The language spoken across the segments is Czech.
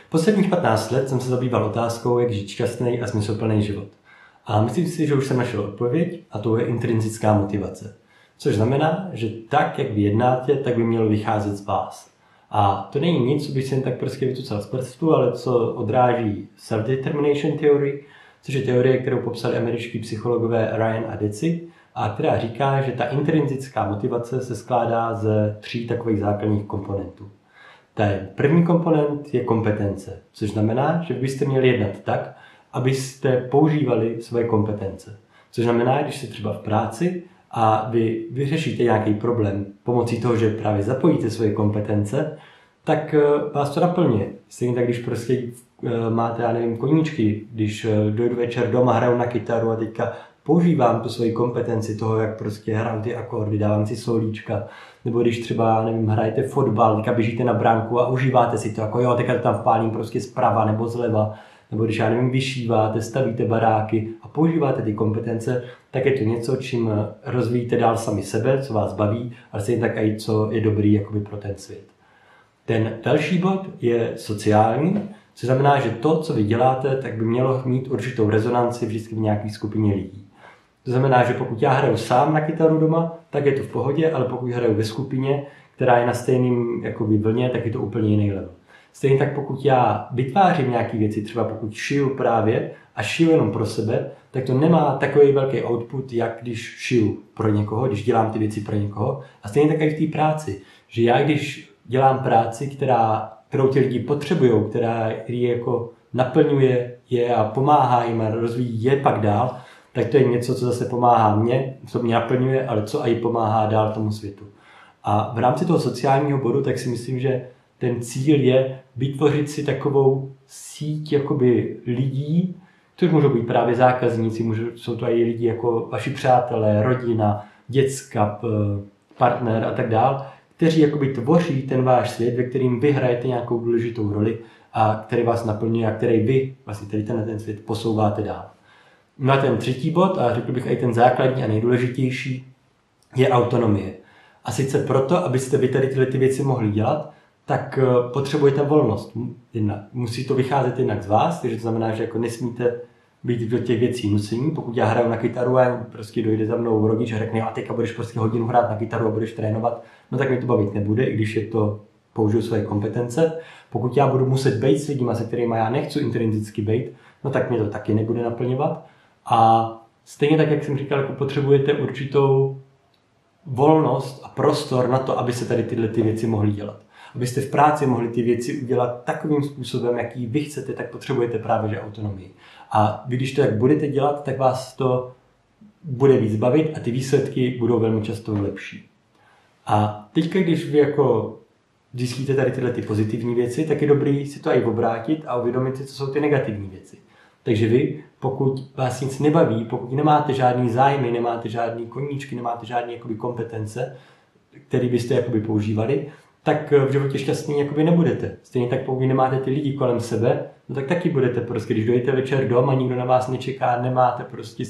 Posledních 15 let jsem se zabýval otázkou, jak žít šťastný a smysluplný život. A myslím si, že už jsem našel odpověď, a to je intrinsická motivace. Což znamená, že tak, jak vy jednáte, tak by mělo vycházet z vás. A to není nic, co bych si jen tak prostě vytucal z prstu, ale co odráží self-determination theory, což je teorie, kterou popsali američtí psychologové Ryan a Deci, a která říká, že ta intrinsická motivace se skládá ze 3 takových základních komponentů. Ten první komponent je kompetence, což znamená, že byste měli jednat tak, abyste používali své kompetence. Což znamená, když jste třeba v práci a vy vyřešíte nějaký problém pomocí toho, že právě zapojíte svoje kompetence, tak vás to naplňuje. Stejně tak, když prostě máte, já nevím, koníčky, když dojdu večer doma, hraju na kytaru a teďka používám tu svoji kompetenci toho, jak prostě hraju ty akordy, dávám si solíčka, nebo když třeba, nevím, hrajete fotbal, teďka běžíte na bránku a užíváte si to, jako jo, teďka to tam vpálím prostě zprava nebo zleva, nebo když, já nevím, vyšíváte, stavíte baráky a používáte ty kompetence, tak je to něco, čím rozvíjíte dál sami sebe, co vás baví, ale stejně tak i co je dobrý jakoby pro ten svět. Ten další bod je sociální, což znamená, že to, co vy děláte, tak by mělo mít určitou rezonanci vždycky v nějaké skupině lidí. To znamená, že pokud já hraju sám na kytaru doma, tak je to v pohodě, ale pokud hraju ve skupině, která je na stejném jakoby vlně, tak je to úplně jiný level. Stejně tak pokud já vytvářím nějaké věci, třeba pokud šiju právě a šiju jenom pro sebe, tak to nemá takový velký output, jak když šiju pro někoho, když dělám ty věci pro někoho. A stejně tak i v té práci, že já když dělám práci, kterou ti lidi potřebují, která je jako naplňuje je a pomáhá jim a rozvíjí je pak dál, tak to je něco, co zase pomáhá mně, co mě naplňuje, ale co i pomáhá dál tomu světu. A v rámci toho sociálního bodu, tak si myslím, že ten cíl je vytvořit si takovou síť jakoby lidí, což můžou být právě zákazníci, jsou to i lidi jako vaši přátelé, rodina, děcka, partner a tak dál, kteří jakoby tvoří ten váš svět, ve kterým vy hrajete nějakou důležitou roli a který vás naplňuje a který vy vlastně tady ten svět posouváte dál. No a ten třetí bod, a řekl bych i ten základní a nejdůležitější, je autonomie. A sice proto, abyste vy tady tyhle ty věci mohli dělat, tak potřebujete volnost. Musí to vycházet jednak z vás, takže to znamená, že jako nesmíte být do těch věcí nucení. Pokud já hraju na kytaru a prostě dojde za mnou rodič a řekne, a teďka budeš prostě hodinu hrát na kytaru a budeš trénovat, no tak mi to bavit nebude, i když je to použiju své kompetence. Pokud já budu muset být s lidmi, se kterými já nechci intrinsicky být, no tak mě to taky nebude naplňovat. A stejně tak, jak jsem říkal, jako potřebujete určitou volnost a prostor na to, aby se tady tyhle ty věci mohly dělat. Abyste v práci mohli ty věci udělat takovým způsobem, jaký vy chcete, tak potřebujete právě že autonomii. A vy, když to jak budete dělat, tak vás to bude víc bavit a ty výsledky budou velmi často lepší. A teďka, když vy jako zjistíte tady tyhle ty pozitivní věci, tak je dobrý si to i obrátit a uvědomit si, co jsou ty negativní věci. Takže vy, pokud vás nic nebaví, pokud nemáte žádný zájmy, nemáte žádný koníčky, nemáte žádné jakoby kompetence, které byste jakoby používali, tak v životě šťastný jakoby nebudete. Stejně tak pokud nemáte ty lidi kolem sebe, no tak taky budete prostě, když dojdete večer doma, nikdo na vás nečeká, nemáte prostě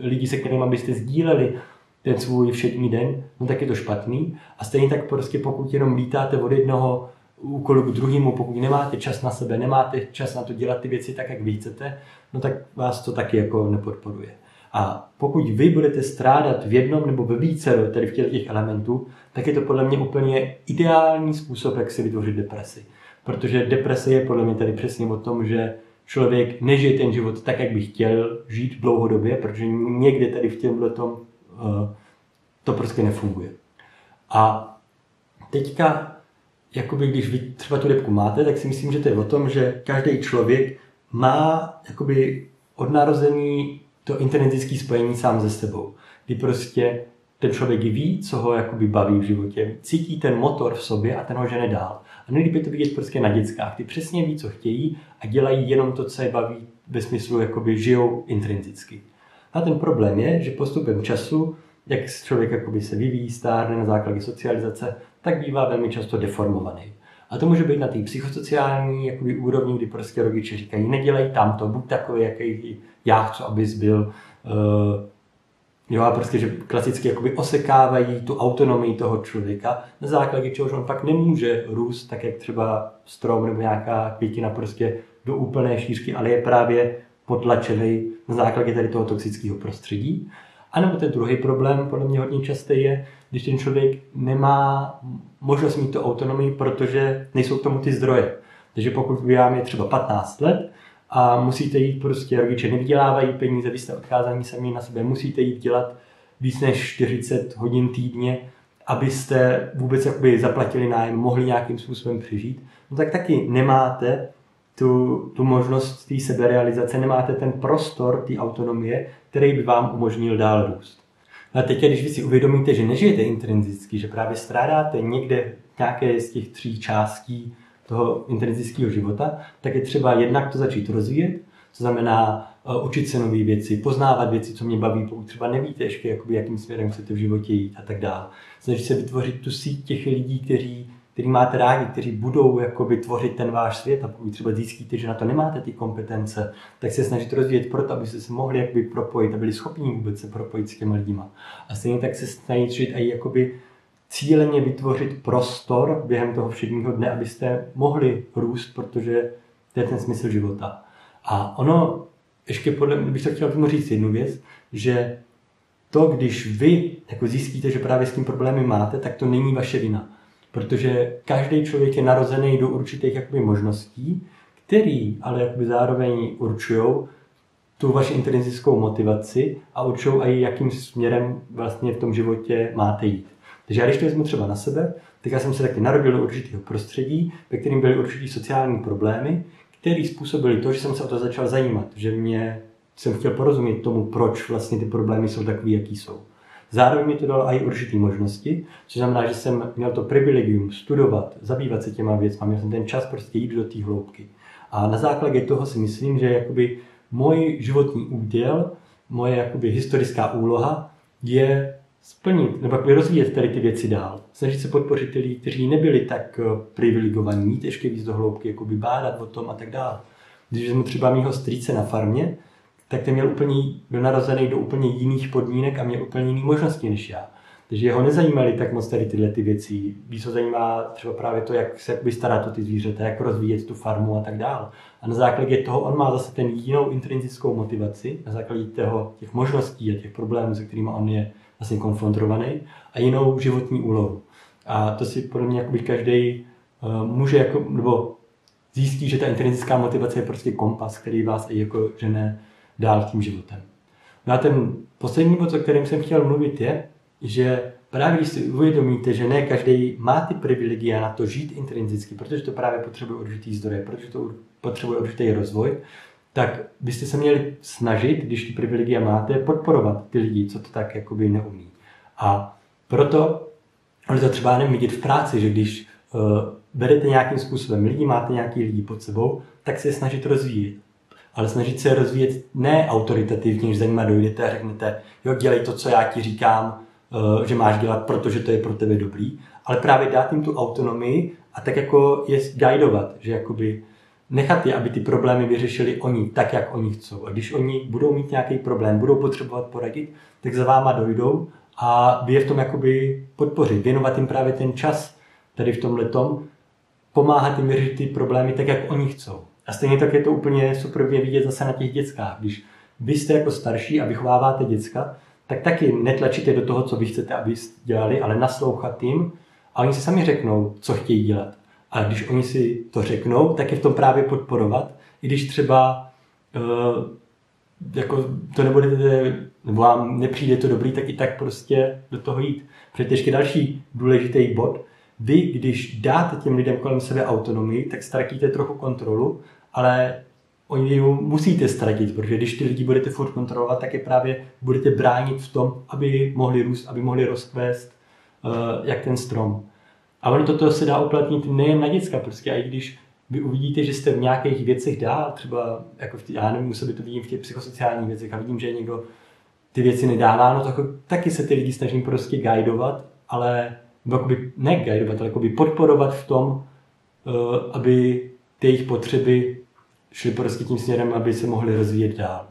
lidi, se kterými byste sdíleli ten svůj všední den, no tak je to špatný. A stejně tak prostě pokud jenom lítáte od jednoho úkolu k druhému, pokud nemáte čas na sebe, nemáte čas na to dělat ty věci tak, jak vy chcete, no tak vás to taky jako nepodporuje. A pokud vy budete strádat v jednom nebo ve více tady v těch elementů, tak je to podle mě úplně ideální způsob, jak si vytvořit depresi. Protože deprese je podle mě tady přesně o tom, že člověk nežije ten život tak, jak by chtěl žít dlouhodobě, protože někde tady v těmhletom to prostě nefunguje. A teďka, jakoby, když vy třeba tu depku máte, tak si myslím, že to je o tom, že každý člověk má jakoby od narození to intrinsické spojení sám se sebou. Kdy prostě ten člověk ví, co ho jakoby baví v životě, cítí ten motor v sobě a ten ho žene dál. A nejlíp je to vidět prostě na dětskách. Ty přesně ví, co chtějí a dělají jenom to, co je baví, ve smyslu jakoby žijou intrinsicky. A ten problém je, že postupem času, jak člověk jakoby se vyvíjí, stárne na základě socializace, tak bývá velmi často deformovaný. A to může být na té psychosociální jakoby úrovni, kdy prostě rodiče říkají, nedělej tamto, buď takový, jaký já chci, abys byl. Jo, a prostě, že klasicky jakoby osekávají tu autonomii toho člověka, na základě čehož on pak nemůže růst, tak jak třeba strom nebo nějaká květina prostě do úplné šířky, ale je právě potlačený na základě tady toho toxického prostředí. A nebo ten druhý problém, podle mě hodně častý je, když ten člověk nemá možnost mít tu autonomii, protože nejsou k tomu ty zdroje. Takže pokud vám je třeba 15 let a musíte jít prostě, rodiče nevydělávají peníze, vy jste odkázaní sami na sebe, musíte jít dělat víc než 40 hodin týdně, abyste vůbec jakoby zaplatili nájem, mohli nějakým způsobem přežít, no tak taky nemáte tu možnost té seberealizace, nemáte ten prostor té autonomie, který by vám umožnil dál růst. A teď, když vy si uvědomíte, že nežijete intrinzicky, že právě strádáte někde nějaké z těch 3 částí toho intrinzického života, tak je třeba jednak to začít rozvíjet, to znamená učit se nové věci, poznávat věci, co mě baví, pokud třeba nevíte ještě, jakoby, jakým směrem chcete v životě jít a tak dále. Snažit se vytvořit tu síť těch lidí, který máte rádi, kteří budou jakoby tvořit ten váš svět, a pokud třeba zjistíte, že na to nemáte ty kompetence, tak se snažit rozvíjet proto, abyste se mohli jakoby propojit a byli schopni vůbec se propojit s těma lidma. A stejně tak se snažit i jakoby cíleně vytvořit prostor během toho všedního dne, abyste mohli růst, protože to je ten smysl života. A ono, ještě bych to chtěl říct jednu věc, že to, když vy jako zjistíte, že právě s tím problémy máte, tak to není vaše vina. Protože každý člověk je narozený do určitých jakoby možností, který ale jakoby zároveň určují tu vaši intrinsickou motivaci a určují i jakým směrem vlastně v tom životě máte jít. Takže já když to vezmu třeba na sebe, tak já jsem se taky narodil do určitého prostředí, ve kterém byly určitý sociální problémy, které způsobily to, že jsem se o to začal zajímat, že jsem chtěl porozumět tomu, proč vlastně ty problémy jsou takový, jaký jsou. Zároveň mi to dalo i určitý možnosti, což znamená, že jsem měl to privilegium studovat, zabývat se těma věcmi, měl jsem ten čas prostě jít do té hloubky. A na základě toho si myslím, že jakoby můj životní úděl, moje jakoby historická úloha je splnit, nebo rozvíjet tady ty věci dál. Snažit se podpořit ty lidi, kteří nebyli tak privilegovaní, jít ještě víc do hloubky, jakoby bádat o tom a tak dále. Když jsem třeba mýho strýce na farmě, tak ten byl narozený do úplně jiných podmínek a měl úplně jiné možnosti než já. Takže ho nezajímaly tak moc tady tyhle ty věci. Víc ho zajímá třeba právě to, jak se starat o ty zvířata, jak rozvíjet tu farmu a tak dále. A na základě toho on má zase ten jinou intrinsickou motivaci, na základě těch možností a těch problémů, se kterými on je vlastně konfrontovaný, a jinou životní úlohu. A to si podle mě každý může nebo zjistí, že ta intrinsická motivace je prostě kompas, který vás i jako žene dál tím životem. No a ten poslední bod, o kterém jsem chtěl mluvit, je, že právě když si uvědomíte, že ne každý má ty privilegia na to žít intrinzicky, protože to právě potřebuje určitý zdroje, protože to potřebuje určitý rozvoj, tak byste se měli snažit, když ty privilegia máte, podporovat ty lidi, co to tak jakoby neumí. A proto, ale to třeba vidět v práci, že když berete nějakým způsobem lidi, máte nějaký lidi pod sebou, tak se je snažit rozvíjet. Ale snažit se rozvíjet ne autoritativně, že za nima dojdete a řeknete, jo, dělej to, co já ti říkám, že máš dělat, protože to je pro tebe dobrý, ale právě dát jim tu autonomii a tak jako je guidovat, že jakoby nechat je, aby ty problémy vyřešili oni tak, jak oni chcou. A když oni budou mít nějaký problém, budou potřebovat poradit, tak za váma dojdou a vy je v tom jakoby podpořit, věnovat jim právě ten čas tady v tomhletom, pomáhat jim vyřešit ty problémy tak, jak oni chcou. A stejně tak je to úplně super vidět zase na těch dětskách. Když vy jste jako starší a vychováváte děcka, tak taky netlačíte do toho, co vy chcete, aby dělali, ale naslouchat jim a oni si sami řeknou, co chtějí dělat. A když oni si to řeknou, tak je v tom právě podporovat, i když třeba jako to nebudete, nebo vám nepřijde to dobrý, tak i tak prostě do toho jít. Protože ještě další důležitý bod, vy, když dáte těm lidem kolem sebe autonomii, tak ztratíte trochu kontrolu, ale oni ji musíte ztratit, protože když ty lidi budete furt kontrolovat, tak je právě budete bránit v tom, aby mohli růst, aby mohli rozkvést jak ten strom. A ono toto se dá uplatnit nejen na děcka, prostě i když vy uvidíte, že jste v nějakých věcech dál, třeba jako já nevím, musel by to vidím v těch psychosociálních věcech a vidím, že někdo ty věci nedává, no tak taky se ty lidi snažím prostě guidovat, ale ne guidovat, ale podporovat v tom, aby ty jejich potřeby šly prostě tím směrem, aby se mohly rozvíjet dál.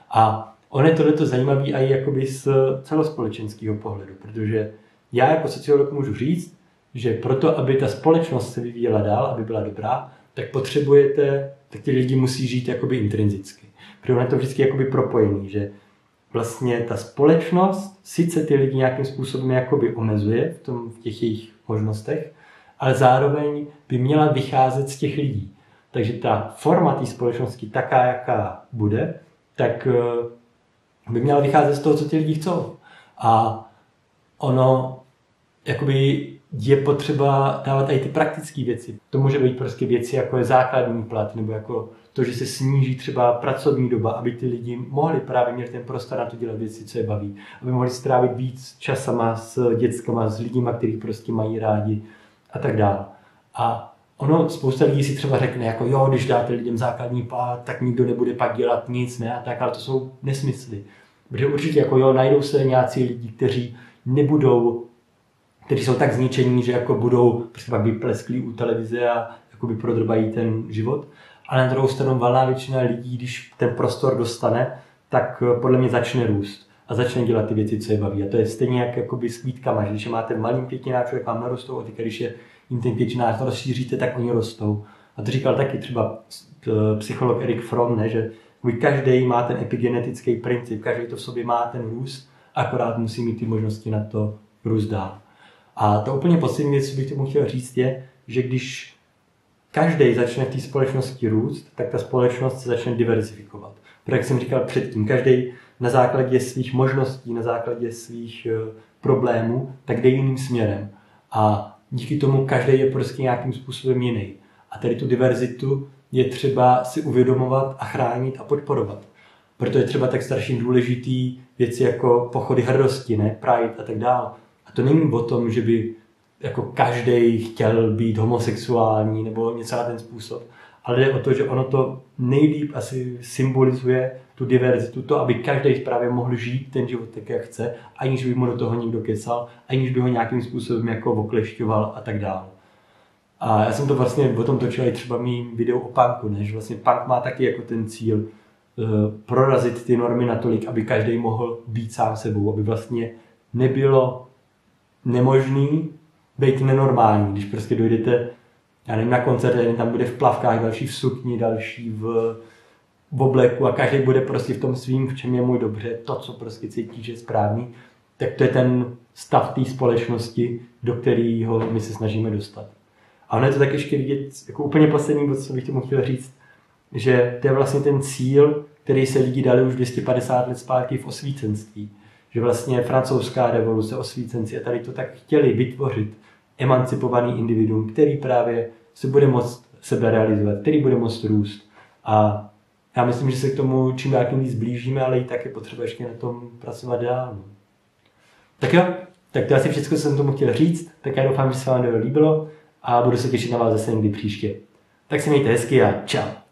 A ono je tohleto zajímavé i jakoby z celospolečenského pohledu, protože já jako sociolog můžu říct, že proto, aby ta společnost se vyvíjela dál, aby byla dobrá, tak tak ty lidi musí žít jakoby intrinzicky. Protože ono je to vždycky jakoby propojený, že vlastně ta společnost sice ty lidi nějakým způsobem jakoby omezuje v těch jejich možnostech, ale zároveň by měla vycházet z těch lidí. Takže ta forma té společnosti, taká, jaká bude, tak by měla vycházet z toho, co ty lidi chcou. A ono jakoby je potřeba dávat i ty praktické věci. To může být prostě věci, jako je základní plat, nebo jako to, že se sníží třeba pracovní doba, aby ty lidi mohli právě mít ten prostor na to dělat věci, co je baví. Aby mohli strávit víc časama s dětskama, s lidmi, kteří prostě mají rádi a tak dále. A ono, spousta lidí si třeba řekne, jako jo, když dáte lidem základní plat, tak nikdo nebude pak dělat nic, ne, a tak, ale to jsou nesmysly. Protože určitě jako jo, najdou se nějací lidi, kteří jsou tak zničení, že jako budou prostě pak vyplesklí u televize a jakoby prodrbají ten život. Ale na druhou stranu valná většina lidí, když ten prostor dostane, tak podle mě začne růst a začne dělat ty věci, co je baví. A to je stejně jak jakoby s kvítkama, že když máte malým květináčů, vám narostou, a teď když je jim ten květináč rozšíříte, tak oni rostou. A to říkal taky třeba psycholog Erik Fromm, ne, že každý má ten epigenetický princip, každý to v sobě má ten růst, akorát musí mít ty možnosti na to růst dál. A to úplně poslední věc, co bych tomu chtěl říct, je, že když každý začne v té společnosti růst, tak ta společnost se začne diverzifikovat. Protože, jak jsem říkal předtím, každý na základě svých možností, na základě svých problémů, tak jde jiným směrem. A díky tomu každý je prostě nějakým způsobem jiný. A tady tu diverzitu je třeba si uvědomovat a chránit a podporovat. Proto je třeba tak strašně důležitý věci jako pochody hrdosti, ne? Pride a tak dále. A to není o tom, že by jako každý chtěl být homosexuální nebo něco na ten způsob, ale jde o to, že ono to nejlíp asi symbolizuje tu diverzitu, to, aby každý právě mohl žít ten život tak, jak chce, aniž by mu do toho někdo kecal, aniž by ho nějakým způsobem jako oklešťoval a tak dále. A já jsem to vlastně o tom točil i třeba mým videu o punku, ne? Že vlastně punk má taky jako ten cíl prorazit ty normy natolik, aby každý mohl být sám sebou, aby vlastně nebylo nemožný být nenormální, když prostě dojdete, já nevím, na koncert, jeden tam bude v plavkách, další v sukni, další v obleku a každý bude prostě v tom svým, v čem je mu dobře, to, co prostě cítí, že je správný, tak to je ten stav té společnosti, do kterého my se snažíme dostat. A ono je to tak ještě vidět, jako úplně poslední bod, co bych tomu chtěl říct, že to je vlastně ten cíl, který se lidi dali už 250 let zpátky v osvícenství. Že vlastně francouzská revoluce, osvícenci a tady to tak chtěli vytvořit emancipovaný individuum, který právě se bude moct sebe realizovat, který bude moct růst. A já myslím, že se k tomu čím dál tím víc blížíme, ale i tak je potřeba ještě na tom pracovat dál. Tak jo, tak to asi všechno, co jsem tomu chtěl říct, tak já doufám, že se vám líbilo a budu se těšit na vás zase někdy příště. Tak se mějte hezky a čau.